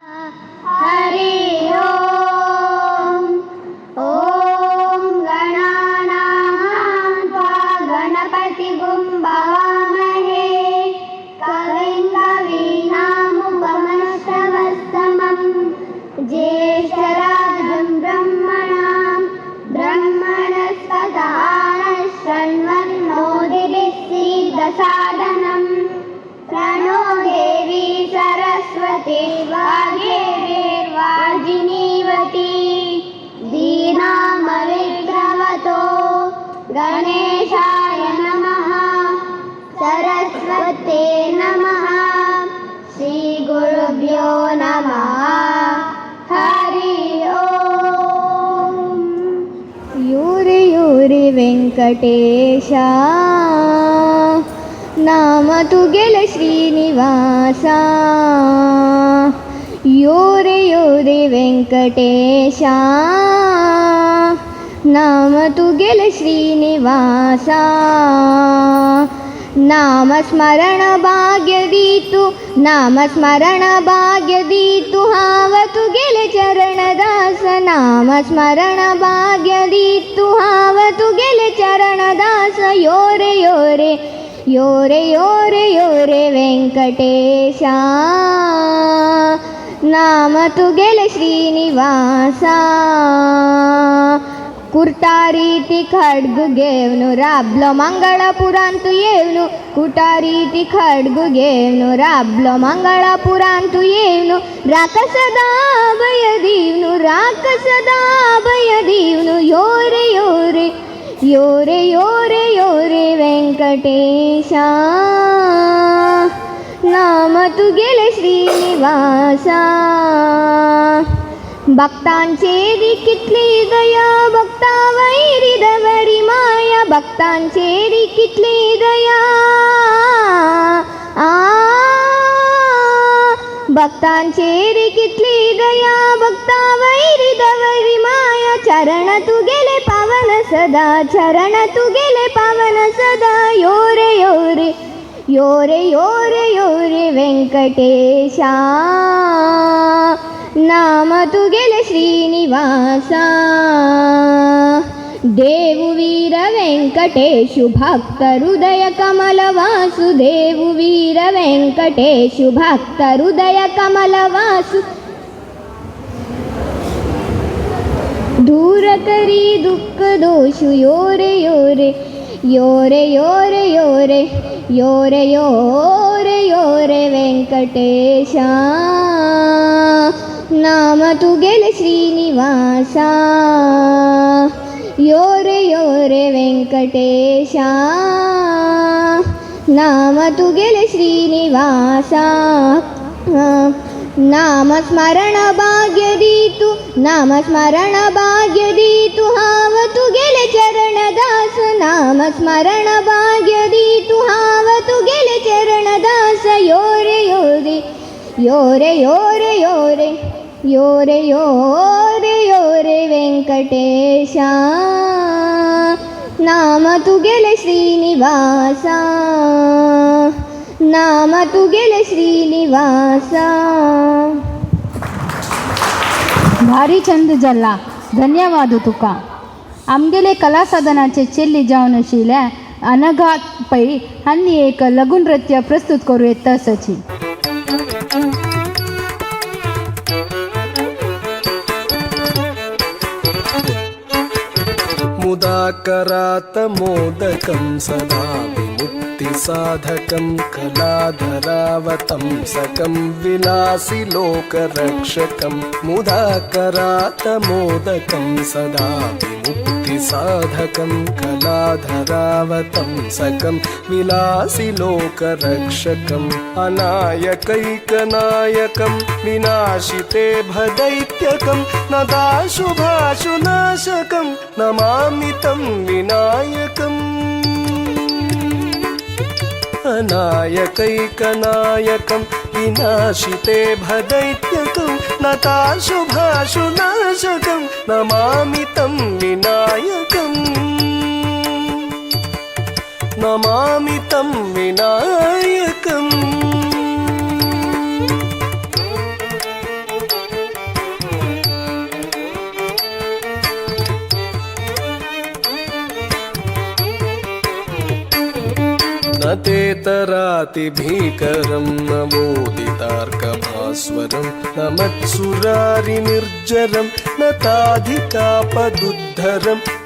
हरि ओम ॐ गणानां त्वा गणपतिगुं भवामहे कविं कवीनामुपमश्रवस्तमं ज्येष्ठराजं ब्रह्मणां ब्रह्मणस्पत शृण्वन्नोतिभिः सीदसादनं प्रणो देवी सरस्वती वाग्देवीर्वाजिनीवती दीनामविद्रवतो गणेशाय नमः सरस्वते नमः श्रीगुरुभ्यो नमः हरि ओम यूरि यूरि वेंकटेश नाम तुगेले श्रीनिवास यूरि यूरि वेंकटेश नाम तुगेले श्रीनिवास नामस्मरण भाग्यदीतु नामस्मरण भाग्यदीतु हावतु गेले चरणदास नामस्मरण भाग्यदीतु हावतु गेले चरणदास योरे योरे योरे योरे योरे वेंकटेश नाम तु गेले श्रीनिवास कुर्तारीति खड्गु गेवनु राब्लो मंगळपुरांतु येवनु कुटारीति खड्गु गेवनु राब्लो मंगळपुरांतु येवनु राकसदा भय दीवनु योरे योरे योरे योरे योरे वेंकटेश नाम तु गेले श्रीनिवास भक्तांचेरी कितली दया भक्ता वैरिदवरी माया भक्तांचेरी कितली दया भक्तांचेरी कितली दया भक्ता वैरिदवरी माया चरण तु गेले पावन सदा चरण तु गेले पावन सदा योरे योरे योरे योरे योरे वेंकटेश नाम तु गेले श्रीनिवास देवुवीर वेंकटेशु भक्त हृदय कमलवासु देवुवीर वेंकटेशु भक्त हृदय कमलवासु दूर करी दुःख दोषु योरे योरे योरे योरे योरे योरे योरे योरे वेंकटेश नाम तु गेले श्रीनिवास योरे योरे वेंकटेश नाम तु गेले श्रीनिवास नामस्मरण भाग्यदीतु नामस्मरण भाग्यदीतु हावतु गेले चरणदास नामस्मरण भाग्यदीतु हावतु गेले चरणदास योरे योरे योरे योरे योरे योरे योरे योरे वेंकटेश नाम तु गेले श्रीनिवास नाम तु गेले श्रीनिवास भारी छंद जल्ला धन्यवाद तुका आमगेले कला साधनाचे चेल्ली जावन आशिल्ल्या अनघात पै हांनी एक लघु नृत्य प्रस्तुत करूं येता आसाची मुदाकरात मोदकं सदा विमुक्तिसाधकं कलाधरावतं सकं विलासि लोकरक्षकं मुदाकरात मोदकं सदा विमुक्तिसाधकं कलाधरावतं सकं विलासि लोकरक्षकम् अनायकैकनायकं विनाशिते भदैत्यकं नदाशुभाशुनाशकं नमामि तं विनायकम् अनायकैकनायकं विनाशिते भदैत्यकं नताशुभाशुनाशकं नमामि तं विनायकम् नमामि तं विनायकम् तेतरातिभीकरं नवोदितार्कभास्वरं न मत्सुरारिनिर्जरं न ताधिकापदुद्धरं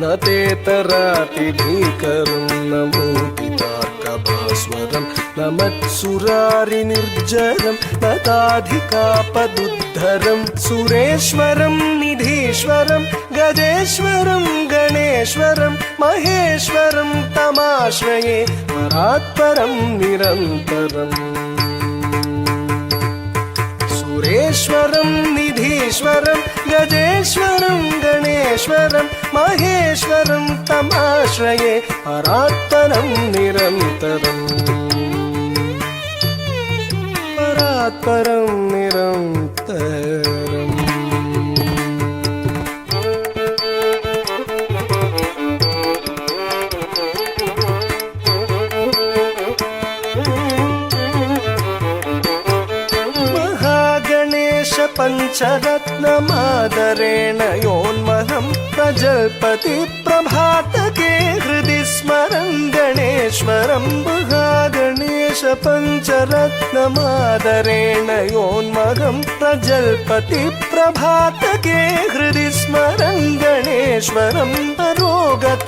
न तेतरातिभीकरं नवोदितार्कभास्वरं न मत्सुरारिनिर्जरं न ताधिकापदुद्धरं सुरेश्वरं निधीश्वरं गजेश्वरं गणेश्वरं महेश्वरं तमाश्रये परात्परं निरन्तरम् सुरेश्वरं निधीश्वरं गजेश्वरं गणेश्वरं महेश्वरं तमाश्रये परात्परं निरन्तरम् परात्परं निरन्तरम् पञ्चरत्नमादरेण योन्महं प्रजल्पति प्रभातके हृदि स्मरं गणेश्वरं महागणेश पञ्चरत्नमादरेण योन्महं प्रजल्पति प्रभातके हृदि स्मरं गणेश्वरं अरोगतामदोषतां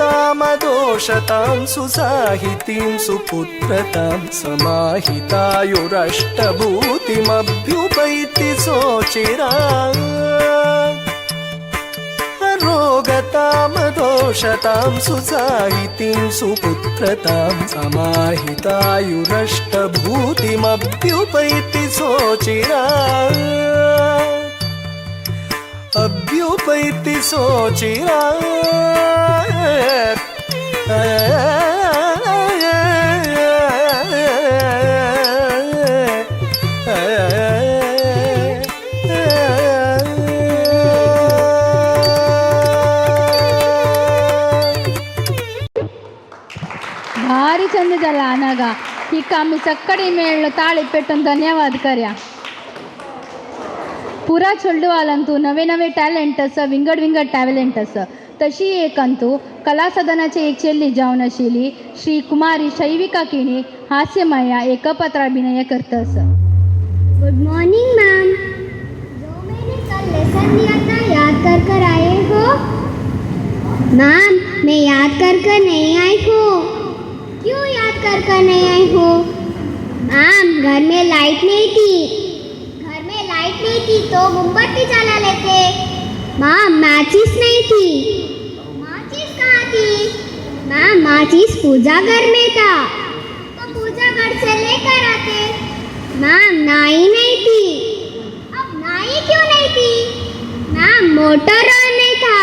सुसाहितीं सुपुत्रतां समाहितायुरष्टभूतिमभ्युपैति सोचिरा रोगतामदोषतां सुसाहितीं सुपुत्रतां समाहितायुरष्टभूतिमभ्युपैति सोचिरा अभ्युपैति सोचिरा भारी चंद झाला अनागा ही आम्ही चक्कडी मेळ्ळो ताळी पेटून धन्यवाद कर्या पुरा चेडवालांतू नवे नवे टॅलेंट आसा विंगड विंगड टॅलेंट आसा तशी एक अंतू कला सदनाची एक चेल्ली जावन आशिल्ली श्री कुमारी शैविका किणी हास्यमया एकपात्राभिनय करता आसा। Good morning ma'am. जो मैंने कल लेसन दिया था याद कर आए हो? मैम मैं याद कर नहीं आई हूँ। क्यों याद कर नहीं आई हो? मैम घर में लाइट नहीं थी। घर में लाइट नहीं थी तो मोमबत्ती जला लेते। मैम माचिस नहीं थी। माचिस कहाँ थी? मैम माचिस पूजा घर में था तो पूजा घर से लेकर आते। मैम नाई नहीं थी। अब नाई क्यों नहीं थी? मैम मोटर ऑन नहीं था।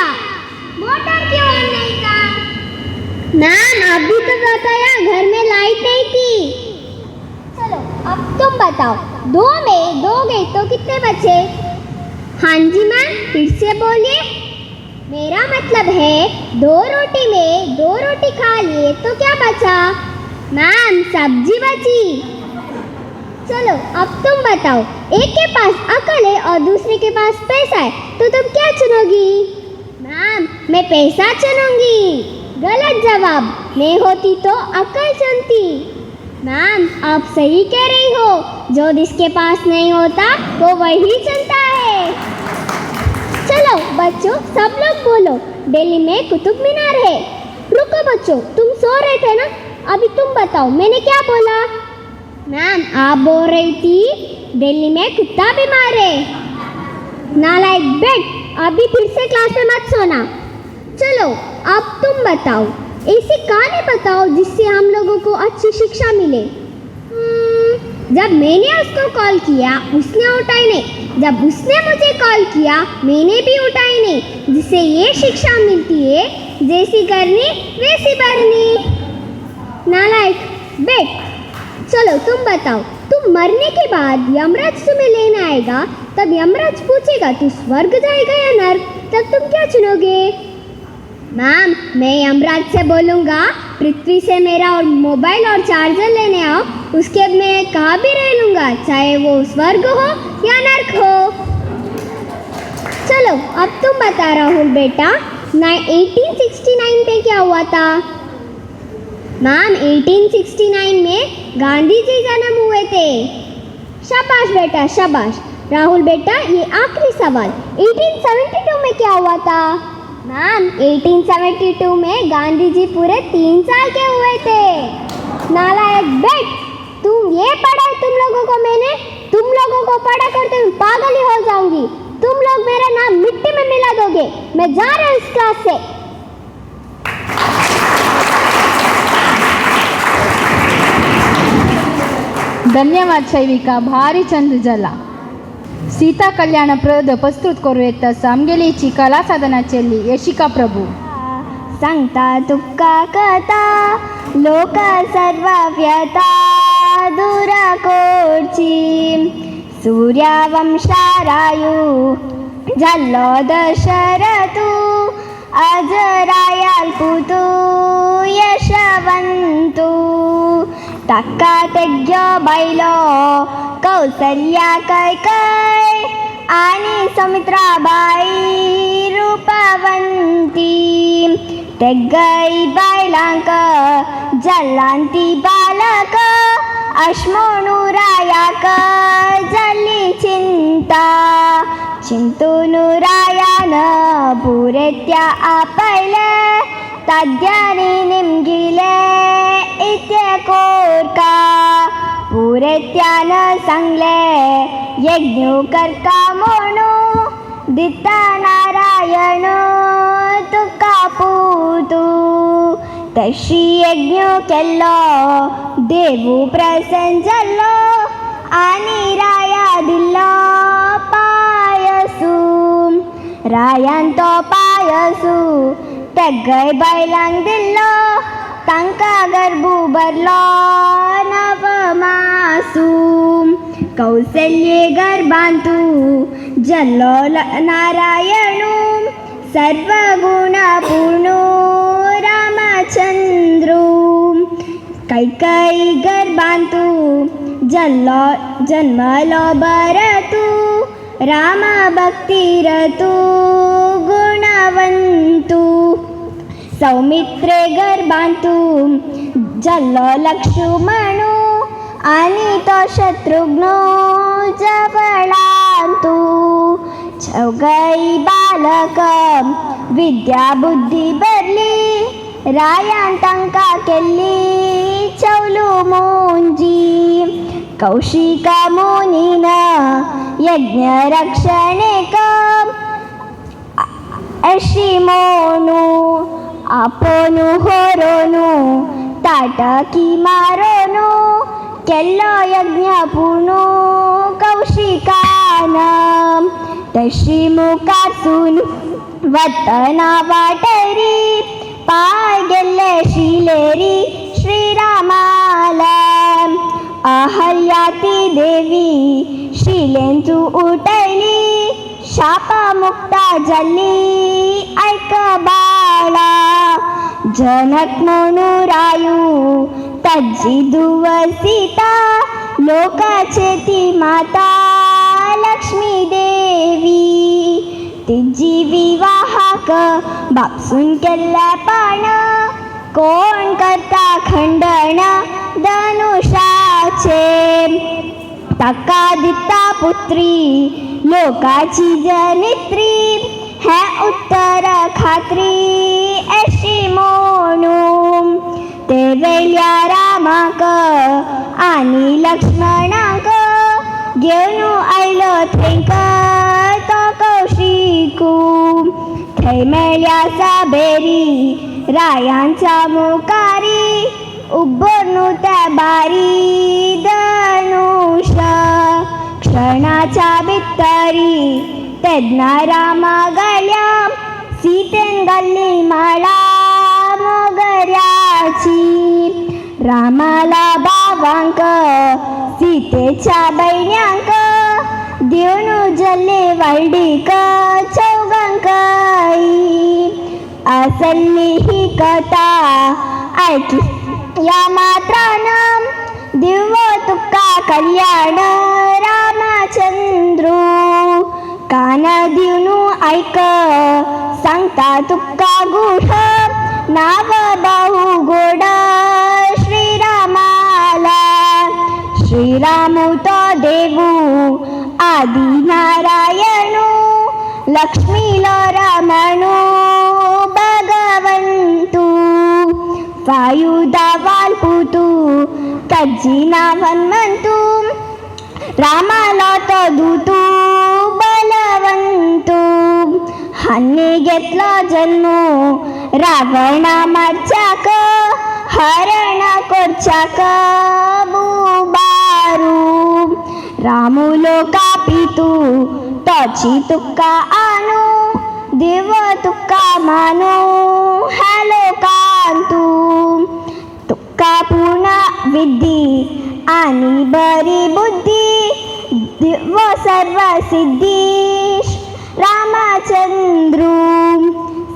मोटर क्यों ऑन नहीं था? मैम अभी तो बताया घर में लाइट नहीं थी। चलो अब तुम बताओ, 2 में 2 गए तो कितने बचे? हाँ जी मैम फिर से बोलिए। मेरा मतलब है 2 रोटी में 2 रोटी खा लिए तो क्या बचा? मैम सब्जी बची। चलो अब तुम बताओ, एक के पास अकल है और दूसरे के पास पैसा है तो तुम क्या चुनोगी? मैम मैं पैसा चुनूंगी। गलत जवाब, मैं होती तो अकल चुनती। मैम आप सही कह रही हो, जो जिसके पास नहीं होता वो वही चुनता है। चलो बच्चों सब लोग बोलो, दिल्ली में कुतुब मीनार है। रुको बच्चों तुम सो रहे थे ना, अभी तुम बताओ मैंने क्या बोला? मैम आप बोल रही थी दिल्ली में कुत्ता बीमार है। नालायक बेट, अभी फिर से क्लास में मत सोना। चलो अब तुम बताओ, ऐसी कहानी बताओ जिससे हम लोगों को अच्छी शिक्षा मिले। जब मैंने उसको कॉल किया उसने उठाई नहीं, जब उसने मुझे कॉल किया मैंने भी उठाई नहीं, जिससे ये शिक्षा मिलती है जैसी करनी वैसी भरनी। नालायक बेट। चलो तुम बताओ, तुम मरने के बाद यमराज तुम्हें लेने आएगा, तब यमराज पूछेगा तू स्वर्ग जाएगा या नर्क, तब तुम क्या चुनोगे? मैम मैं यमराज से बोलूँगा पृथ्वी से मेरा और मोबाइल और चार्जर लेने आओ, उसके बाद मैं कहाँ भी रह लूँगा, चाहे वो स्वर्ग हो या नर्क हो। चलो अब तुम बता राहुल बेटा, 1869 पे क्या हुआ था? मैम 1869 में गांधी जी जन्म हुए थे। शाबाश बेटा शाबाश। राहुल बेटा ये आखिरी सवाल, 1872 में क्या हुआ था? मैम 1872 में गांधी जी पूरे 3 साल के हुए थे। नालायक बेट, तुम ये पढ़ा है तुम लोगों को मैंने, तुम लोगों को पढ़ा करते मैं पागल ही हो जाऊंगी। तुम लोग मेरा नाम मिट्टी में मिला दोगे। मैं जा रहा हूँ इस क्लास से। धन्यवाद शैविका, भारी छंद झाला. सीता कल्याण प्रद प्रस्तुत करू येता आमगेलीची कला साधना चेल्ली यशिका प्रभू. सांगता तुका कथा लोक सर्व व्यथा दूर कोरची. सूर्यवंशारायू जाल्लो दशरथू अजरायाल पुतू यशवंतू. ताका तेग्यो बायलो कौसल्या कैकय आणि सुमित्राबाई रूपवंती. तेग्गई बायलांक जल्लांती बालक अश्मोनुरायाक जल्ली चिंता. चिंतूनुरायान पुरेत्या आपयले ताद्यानी निमगिले इथे कोरका. पुरेत्यान सांगले यज्ञ करका म्हणू दिता नारायण तुका पुतू. तशी यज्ञ केल्लो देवू प्रसन्न जाल्लो आनी राया दिल्लो पायसू. रायान तो पायसू तेग्गय बायलांक दिल्लो तांकां गर्भू भरलो नवमासू. कौसल्ये गर्भांतू जल्लो नारायणू सर्वगुणपूर्णो रामचंद्रू. कैकई गर्भांतू जन्मलो भरतू राम भक्तिरतू गुणवंतू. सौमित्रे गर्भांतू जल्लो लक्ष्मणू आणि तो शत्रुघ्न जवळांतू. चौगई बालक विद्या बुद्धी भरली रायान तांकां केल्ली चौलू मोंजी. कौशिक मुनीन यज्ञ रक्षणेक अशी मोनू. आपोनू होरोनू ताटकी मारोनू केल्लो यज्ञ पूर्ण कौशिकान. तशी मुखासून वतना वाटेरी पाय गेल्ले शिलेरी श्रीरामाला. अहल्याती देवी शिलेंतू उठयली शापमुक्ता जाल्ली ऐक बाळा. जनक म्हणू रायू ताजी धुव सीता लोकाचे ती माता लक्ष्मी देवी. तिजी विवाहाक बापसून केल्ल्या पण कोण करता खंडण धनुषाचे. ताका दिता पुत्री लोकाची जनित्री हे उत्तर खात्री अशी म्हणू. ते वेल्या रामाक आणि लक्ष्मणाक घेऊन आयलो थंयक तो कौशिकू. थंय मेळ्या साबेरी रायांचा मुखारी उबोनू त्या बारी धनुष. क्षणाच्या भितरी तेन्ना रामा गळ्या सीतेन घाल्ली माळा मोगऱ्याची. रामाला भावांक सीतेच्या बहिण्यांक देऊन जल्ले वायडीक चौगांकई. असल्ली ही कथा ऐकली या मात्रान दिवो तुका कल्याण रामचंद्रू. कान दिवन ऐक सांगता तुका गुढ नाव बहु गोड श्रीरामु तो देवु आदि नारायणु लक्ष्मीलो रमणु भगवन्तु वायुदावाल्पुतु कज्जिना हनुमंतु रामाला तो दूतु बलवंतु हन्ने घेतलो जन्म रावण मारच्याक हरण कोरच्याक बुबारू रामुलो कापितू तोची तुका आणू देव तुका मानू हॅलो कांतू तुका पूर्ण विद्धी आणि बरी बुद्धी दिव सर्व सिद्धीश रामचंद्रू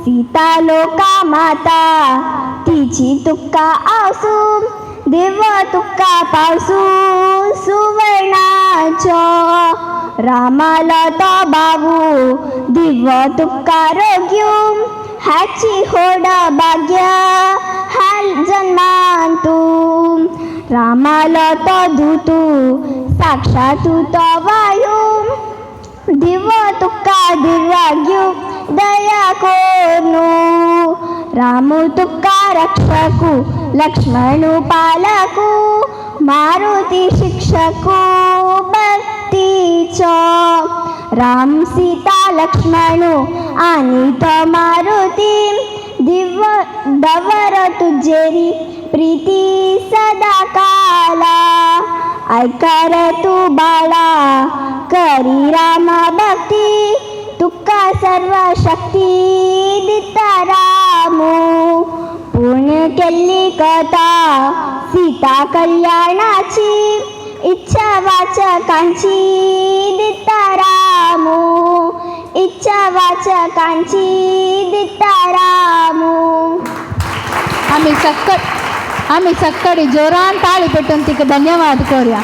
सीता लोका माता तिची तुका आसू देव तुका पावसू सुवर्णाचो रामाला तो बाबू दिव तुका रोग्यू हाची होड भाग्य हाल जन्मांतू रामाला तो दूतू साक्षात तो वायू दिव तुका दिव्याग्यू दया कोनू रामू तुका रक्षकू लक्ष्मणू पालकू मारुती शिक्षकू भक्तीचो राम सीता लक्ष्मणू आणि तो मारुती दिव दवर तुझेरी प्रीती सदा काला ऐकार तू बाळा करी राम भक्ती तुका सर्व शक्ती दिता रामू पूर्ण केली कथा सीता कल्याणाची इच्छा वाचकांची दिता रामू इच्छा वाचकांची दिता रामू आम्ही सक्कडी जोरान ताळी पेटून तिका धन्यवाद करूया.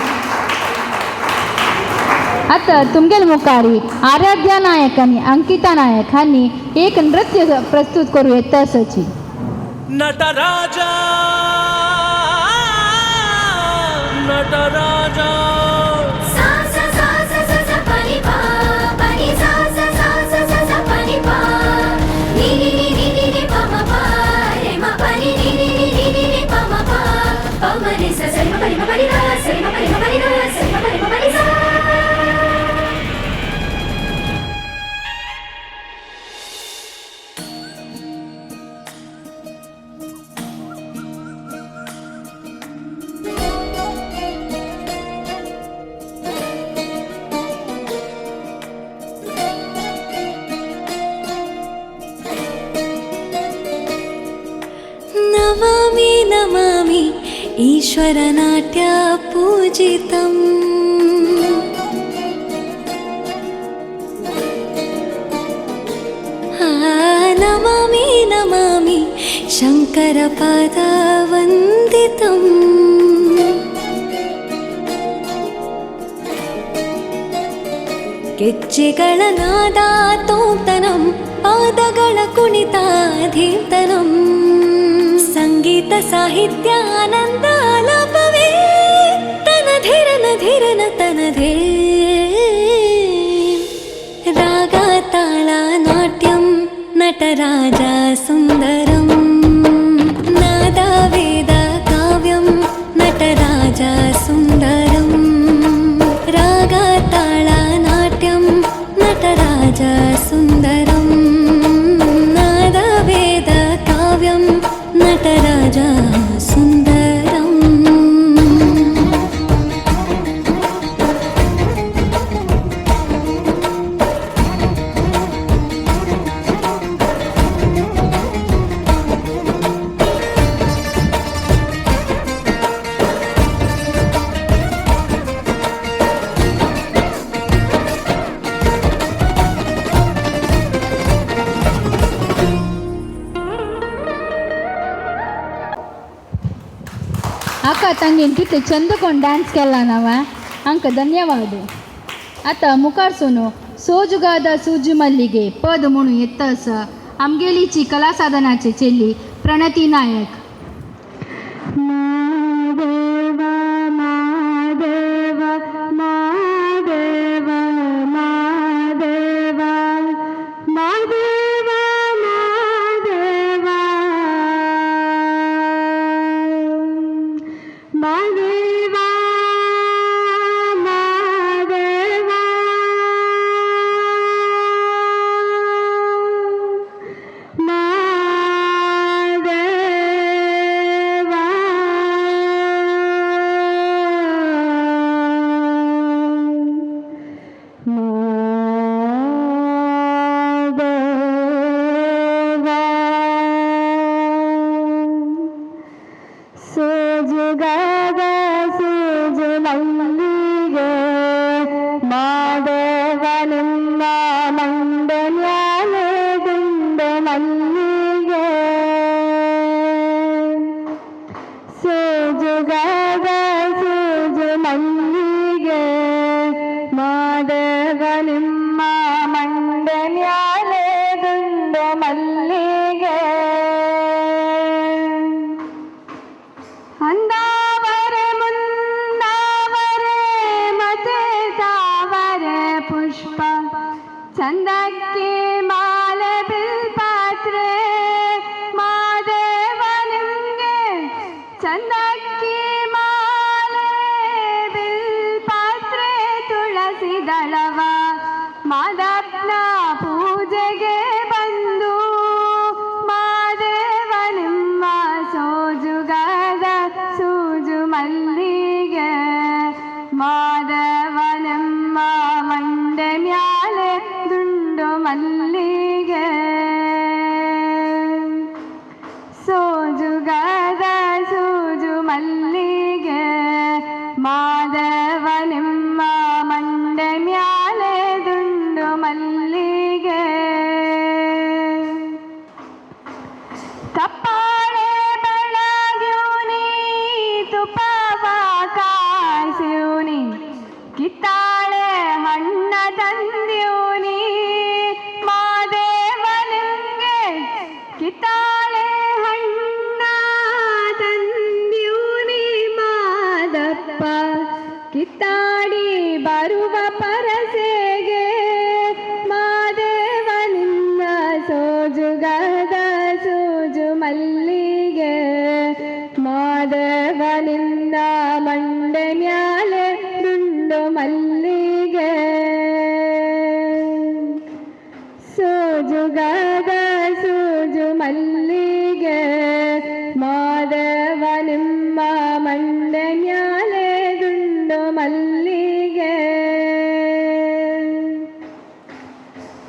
आता तुमगेल मुखारी आराध्या नायक आणि अंकिता नायक हांनी एक नृत्य प्रस्तुत करू येतासची. नटराजा नटराजा नमामि नमामि ईश्वरनाट्य पूजितम् नमामि नमामि शङ्करपादवन्दितम् ಗೆಜ್ಜೆಗಳ ನಾದ ತೋಂತನಂ ಪಾದಗಳ ಕುಣಿತ ಧೀರ್ತನಂ ಸಂಗೀತ ಸಾಹಿತ್ಯ ಆನಂದ ಆಲಾಪವೇ ತನಧೀರನ ಧೀರನ ತನಧೇ ರಾಗ ತಾಳ ನಾಟ್ಯಂ ನಟರಾಜ ಸುಂದರಂ ನಾದ ವೇದ ಕಾವ್ಯಂ ನಟರಾಜ ಸುಂದರಂ ರಾಗ ತಾಳ ನಾಟ್ಯಂ ನಟರಾಜ ಸುಂದರಂ ನಾದ ವೇದ ಕಾವ್ಯಂ ನಟರಾಜ ಸುಂದರಂ. आका तांगेन कितले चंद कोण डान्स केला नावा हांकां धन्यवाद. आतां मुखार सुनो सोजुगादा सुजू मल्लिगे पद म्हणून येता आसा आमगेलीची कला साधनाची चेल्ली प्रणती नायक. महादेवा महादेवा ಮಾದೇವನಿಮ್ಮ ಮಂಡನ್ಯಾಲೆ ದುಂಡು ಮಲ್ಲಿಗೆ ಸೋಜುಗಾದ ಸೋಜು ಮಲ್ಲಿಗೆ ಮಾದೇವನಿಮ್ಮ ಮಂಡನ್ಯಾಲೆ ದುಂಡು ಮಲ್ಲಿಗೆ ಅಂದಾವರೆ ಮುಂದಾವರೆ ಮತ್ತೆ ತಾವರೆ ಪುಷ್ಪ ಚಂದಕ್ಕೆ ಮಾಲೆ ಬಿಲ್ಪಾತ್ರೆ ಮಾದೇವ ನಿಮ್ಗೆ ಚಂದಕ್ಕೆ ಮಾಲೆ ಬಿಲ್ಪಾತ್ರೆ ತುಳಸಿ ದಳವ ಮಾದಪ್ಪನ ಪೂಜೆಗೆ ಬಂದು ಮಾದೇವ ನಿಮ್ಮ ಸೋಜುಗಾದ ಸೂಜು ಮಲ್ಲಿಗೆ ಮಾದೇವ ನಿಮ್ಮ ಮಂಡೆ ಮ್ಯಾಲೆ ದುಂಡು ಮಲ್ಲಿಗೆ ಸೋಜುಗಾದ ಸೂಜು ಮಲ್ಲಿಗೆ ಮಾದೇವ ನಿಮ್ಮ ಮಂಡೆ ಮ್ಯಾಲೆ ದುಂಡು ಮಲ್ಲಿಗೆ ತಪ್ಪಾಳೆ ಬೆಳಗ್ಯೂನಿ ತುಪ್ಪವ ಕಾಯಿಸ್ಯೂನಿ ಕಿತ್ತಾಳೆ ಹಣ್ಣ ತಂದ್ಯೂನಿ ಮಾದೇವ ನಿಮ್ಗೆ ಕಿತ್ತಾಳೆ ಹಣ್ಣ ತಂದ್ಯೂನಿ ಮಾದಪ್ಪ ಕಿತ್ತಾಡಿ ಬರುವ ಪರಸೆಗೆ ಮಾದೇವ ನಿನ್ನ ಸೋಜುಗಾದ ಸೂಜು ಮಲ್ಲಿಗೆ ಮಾದೇವ ನಿನ್ನ ಮಂಡೆ ಮ್ಯಾಲೆ ದುಂಡು ಮಲ್ಲಿಗೆ ಸೋಜುಗಾದ ಸೂಜು ಮಲ್ಲಿಗೆ ಮಾದೇವ ನಿಮ್ಮ ಮಂಡೆ ಮ್ಯಾಲೆ ದುಂಡು ಮಲ್ಲಿಗೆ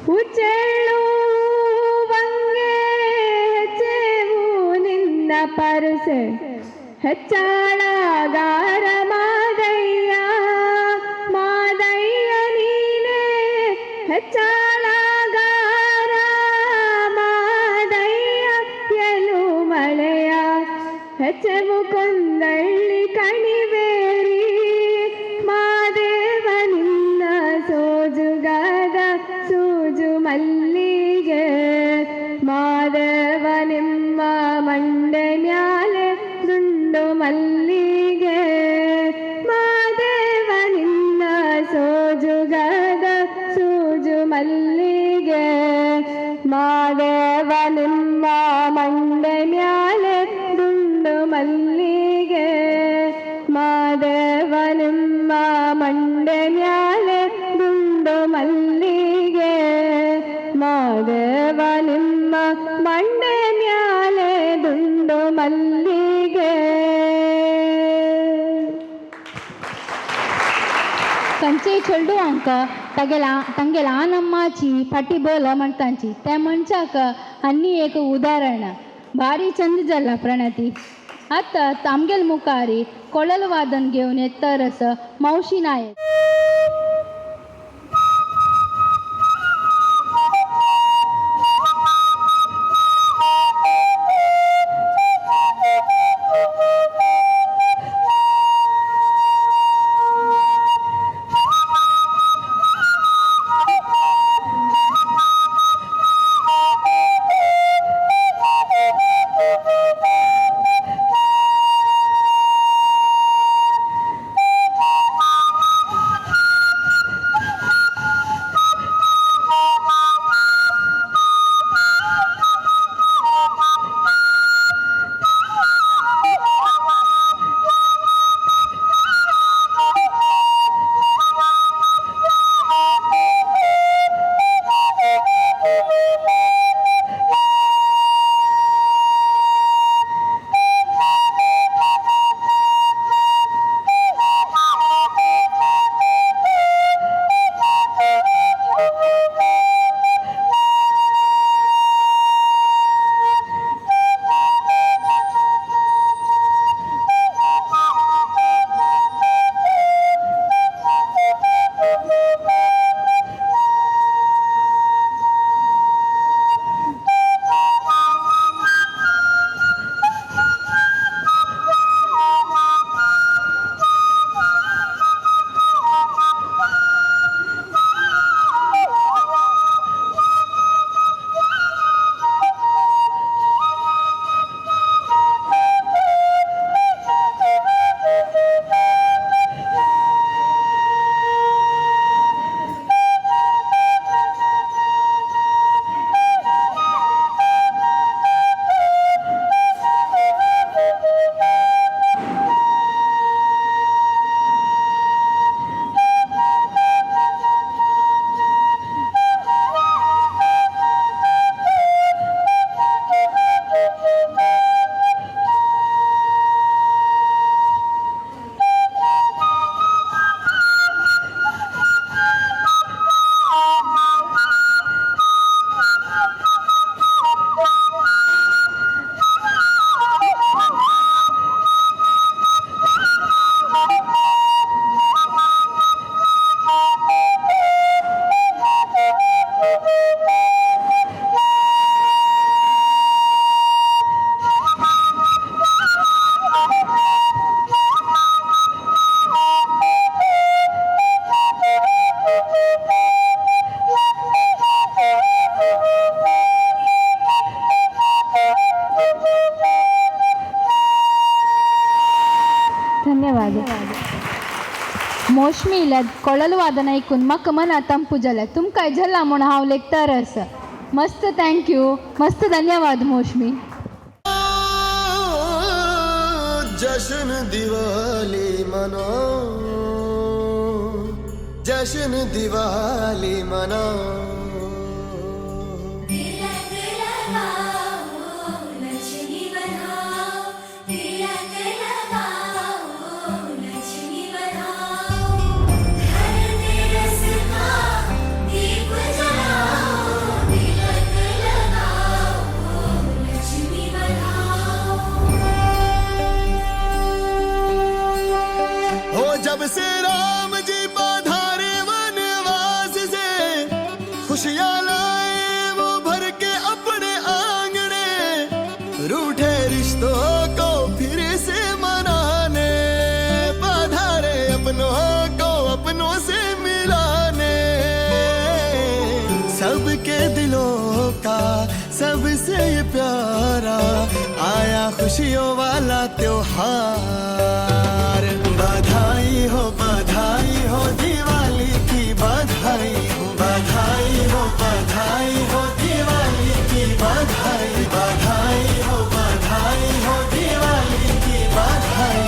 ಹುಚ್ಚೆಳ್ಳು ಬಂಗೆ ಹೆಚ್ಚೆವು ನಿನ್ನ ಪರಸೆ ಹೆಚ್ಚಾಳಗಾರ ಮಾದಯ್ಯ ಮಾದಯ್ಯ ನೀನೇ ಹೆಚ್ಚಾಳಗಾರ ಮಾದಯ್ಯ ಎಲು ಮಳೆಯ ಹೆಚ್ಚೆವು ಕೊಂದಳ್ಳಿ ಕಣಿವೇರಿ ಮಾದೇವ ನಿನ್ನ ಸೋಜುಗಾದ ಸೂಜು ಮಲ್ಲಿಗೆ ಮಾದೇವ ನಿಮ್ಮ ಮಂಡೆ ಮ್ಯಾಲೆ ದುಂಡು ಮಲ್ಲಿಗೆ ಮಾದೇವ ನಿನ್ನ ಸೋಜುಗಾದ ಸೂಜು ಮಲ್ಲಿಗೆ ಮಾದೇವ ನಿಮ್ಮ ಮಂಡೆ ಮ್ಯಾಲೆ ದುಂಡು ಮಲ್ಲಿಗೆ ಮಾದೇವ ನಿಮ್ಮ ಮಂಡೆ ಮ್ಯಾಲೆ ದುಂಡು ಮಲ್ಲಿಗೆ ಮಾದೇವ ನಿಮ್ಮ ಮಂಡೆ ಮ್ಯಾಲೆ ದುಂಡು ಮಲ್ಲಿಗೆ कंचे चेडू अंक तंगेला आनम्माची फाटी बोल म्हणटांची त्या मनशाक आनी एक उदाहरण भारी चंद जाला प्रणती आतां आमगेल मुखारी कोळल वादन घेवन येतरस मावशी नायक. म्हणल्यार कोळल वादन ऐकून म्हाका मना तंपू जालें. तुमकांय जल्ला म्हूण हांव लेखतारस. मस्त थँक्यू, मस्त धन्यवाद मौसमी. जश्न दिवाली मनाओ, जश्न दिवाली मनाओ. जब से राम जी पधारे वनवास से, खुशियां लाए वो भर के अपने आंगने, रूठे रिश्तों को फिर से मनाने, पधारे अपनों को अपनों से मिलाने. सबके दिलों का सबसे प्यारा आया खुशियों वाला त्योहार. बधाई हो दिवाली की बधाई हो, बधाई हो दिवाली की बधाई, बधाई हो दिवाली की बधाई.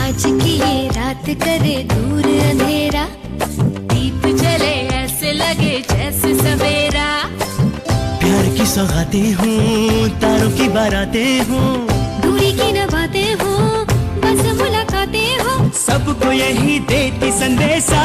आज की ये रात करे दूर अंधेरा, दीप जले ऐसे लगे जैसे सवेरा. प्यार की सौगातें हूँ, तारों की बारातें हूँ, दूरी की न बातें हो, बस मुलाकातें हो. सबको यही देती संदेशा.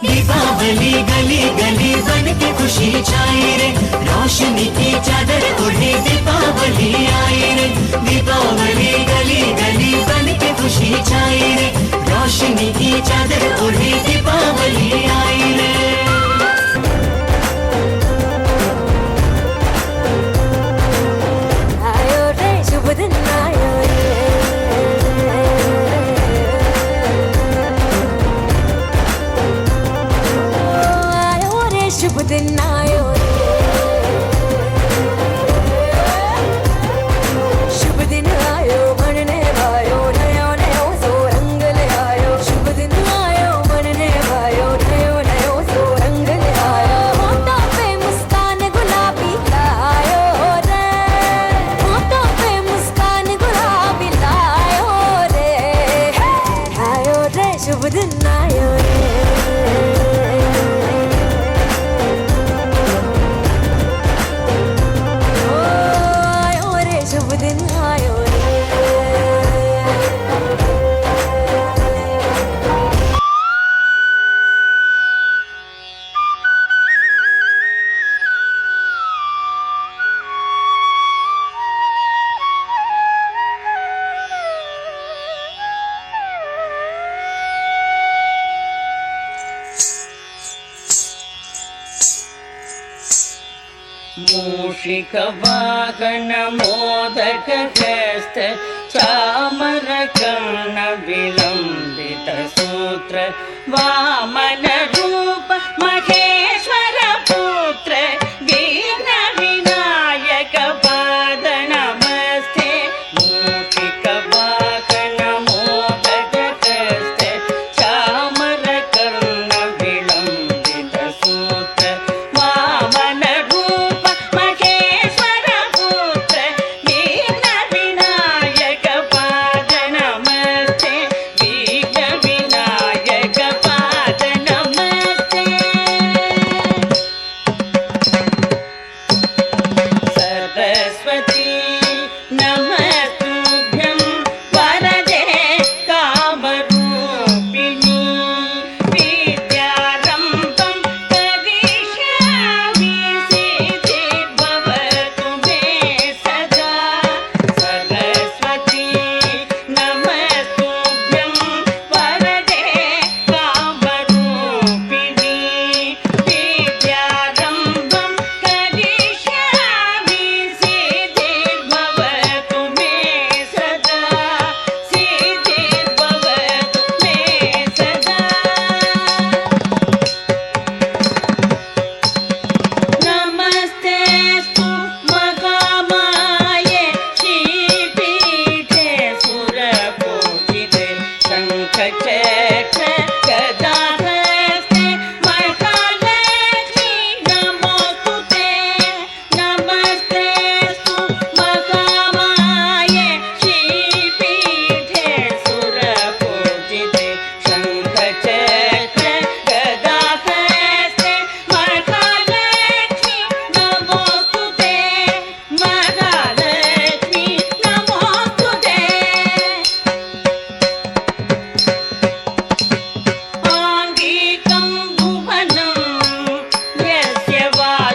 दीपावली गली गली बन के खुशी छाई रे, रोशनी की चादर ओढ़े दीपावली आई रे. दीपावली गली गली बन के खुशी छाई रे, रोशनी की चादर ओढ़े दीपावली आई रे. आयो रे शुभ दिन आयो रे, आयो रे शुभ दिन आयो रे. शुभ दिन आयो बनने वायो, नयो नयो सो रंग ले आयो. शुभ दिन आयो बनने वायो, नयो नयो सो रंग ले आयो. होठों पे मुस्कान गुलाबी लायो रे, होठों पे मुस्कान गुलाबी लायो रे. आयो रे शुभ दिन आयो रे, आयो रे शुभ दिन आयो रे. मूषिक वाहन मोदक हस्त, चामर कर्ण विलंबित सूत्र, वामन रूप महेश्वर पुत्र, विघ्न विनायक पाद नमस्ते. मूषिक वाहन मोदक हस्त, चामर कर्ण विलंबित सूत्र, वामन रूप महेश्वर पुत्र, विघ्न विनायक पाद नमस्ते. विघ्न विनायक पाद नमस्ते.